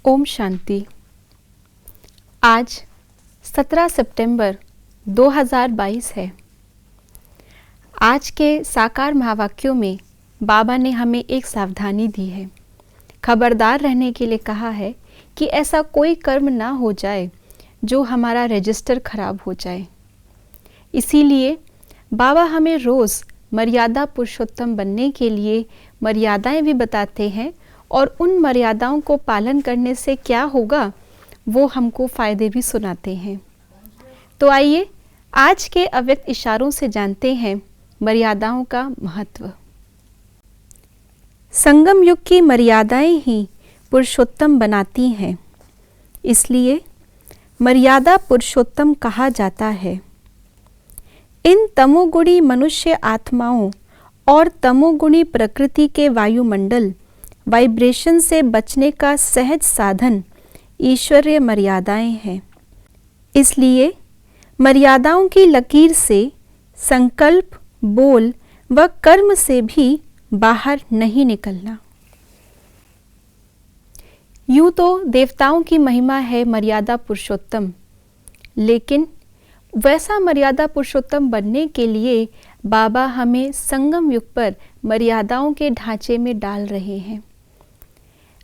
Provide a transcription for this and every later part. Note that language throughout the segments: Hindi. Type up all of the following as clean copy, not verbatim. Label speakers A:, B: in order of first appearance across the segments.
A: ओम शांति। आज 17 सितंबर 2022 है। आज के साकार महावाक्यों में बाबा ने हमें एक सावधानी दी है। खबरदार रहने के लिए कहा है कि ऐसा कोई कर्म ना हो जाए जो हमारा रजिस्टर खराब हो जाए। इसीलिए बाबा हमें रोज़ मर्यादा पुरुषोत्तम बनने के लिए मर्यादाएं भी बताते हैं और उन मर्यादाओं को पालन करने से क्या होगा वो हमको फ़ायदे भी सुनाते हैं। तो आइए आज के अव्यक्त इशारों से जानते हैं मर्यादाओं का महत्व। संगम युग की मर्यादाएं ही पुरुषोत्तम बनाती हैं, इसलिए मर्यादा पुरुषोत्तम कहा जाता है। इन तमोगुणी मनुष्य आत्माओं और तमोगुणी प्रकृति के वायुमंडल वाइब्रेशन से बचने का सहज साधन ईश्वरीय मर्यादाएं हैं। इसलिए मर्यादाओं की लकीर से संकल्प, बोल व कर्म से भी बाहर नहीं निकलना। यूं तो देवताओं की महिमा है मर्यादा पुरुषोत्तम, लेकिन वैसा मर्यादा पुरुषोत्तम बनने के लिए बाबा हमें संगम युग पर मर्यादाओं के ढांचे में डाल रहे हैं।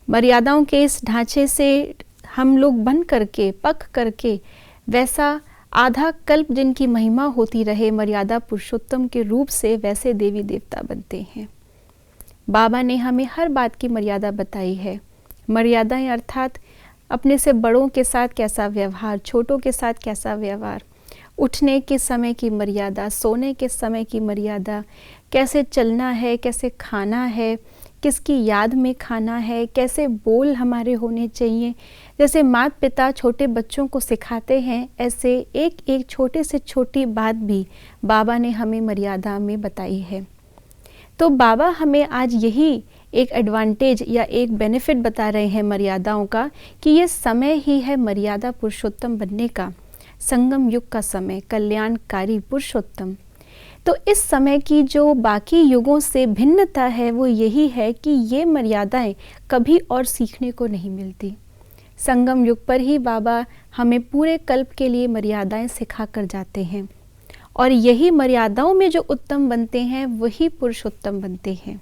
A: मर्यादाओं के इस ढांचे से हम लोग बन करके, पक करके वैसा आधा कल्प जिनकी महिमा होती रहे मर्यादा पुरुषोत्तम के रूप से, वैसे देवी देवता बनते हैं। बाबा ने हमें हर बात की मर्यादा बताई है। मर्यादाएं अर्थात अपने से बड़ों के साथ कैसा व्यवहार, छोटों के साथ कैसा व्यवहार, उठने के समय की मर्यादा, सोने के समय की मर्यादा, कैसे चलना है, कैसे खाना है, किसकी याद में खाना है, कैसे बोल हमारे होने चाहिए। जैसे माता पिता छोटे बच्चों को सिखाते हैं, ऐसे एक एक छोटे से छोटी बात भी बाबा ने हमें मर्यादा में बताई है। तो बाबा हमें आज यही एक एडवांटेज या एक बेनिफिट बता रहे हैं मर्यादाओं का कि ये समय ही है मर्यादा पुरुषोत्तम बनने का, संगम युग का समय, कल्याणकारी पुरुषोत्तम। तो इस समय की जो बाकी युगों से भिन्नता है वो यही है कि ये मर्यादाएं कभी और सीखने को नहीं मिलती। संगम युग पर ही बाबा हमें पूरे कल्प के लिए मर्यादाएं सिखा कर जाते हैं और यही मर्यादाओं में जो उत्तम बनते हैं वही पुरुषोत्तम बनते हैं।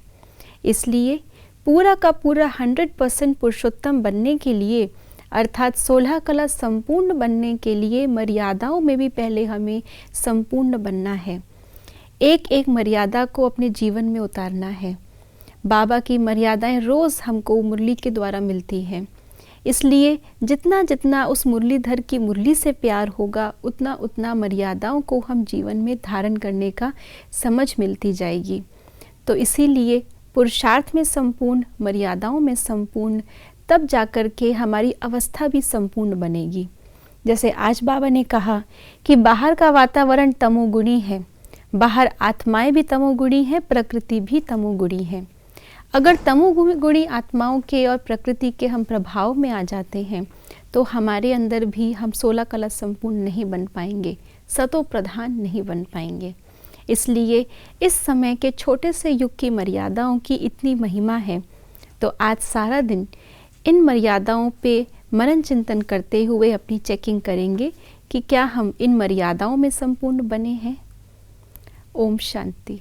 A: इसलिए पूरा का पूरा 100% पुरुषोत्तम बनने के लिए अर्थात 16 कला संपूर्ण बनने के लिए मर्यादाओं में भी पहले हमें संपूर्ण बनना है। एक एक मर्यादा को अपने जीवन में उतारना है। बाबा की मर्यादाएं रोज़ हमको मुरली के द्वारा मिलती हैं, इसलिए जितना जितना उस मुरलीधर की मुरली से प्यार होगा उतना उतना मर्यादाओं को हम जीवन में धारण करने का समझ मिलती जाएगी। तो इसीलिए पुरुषार्थ में संपूर्ण, मर्यादाओं में संपूर्ण, तब जाकर के हमारी अवस्था भी संपूर्ण बनेगी। जैसे आज बाबा ने कहा कि बाहर का वातावरण तमोगुणी है, बाहर आत्माएं भी तमोगुणी हैं, प्रकृति भी तमोगुणी है। अगर तमोगुणी आत्माओं के और प्रकृति के हम प्रभाव में आ जाते हैं तो हमारे अंदर भी हम 16 कला संपूर्ण नहीं बन पाएंगे, सतो प्रधान नहीं बन पाएंगे। इसलिए इस समय के छोटे से युग की मर्यादाओं की इतनी महिमा है। तो आज सारा दिन इन मर्यादाओं पे मनन चिंतन करते हुए अपनी चेकिंग करेंगे कि क्या हम इन मर्यादाओं में संपूर्ण बने हैं। ओम शांति।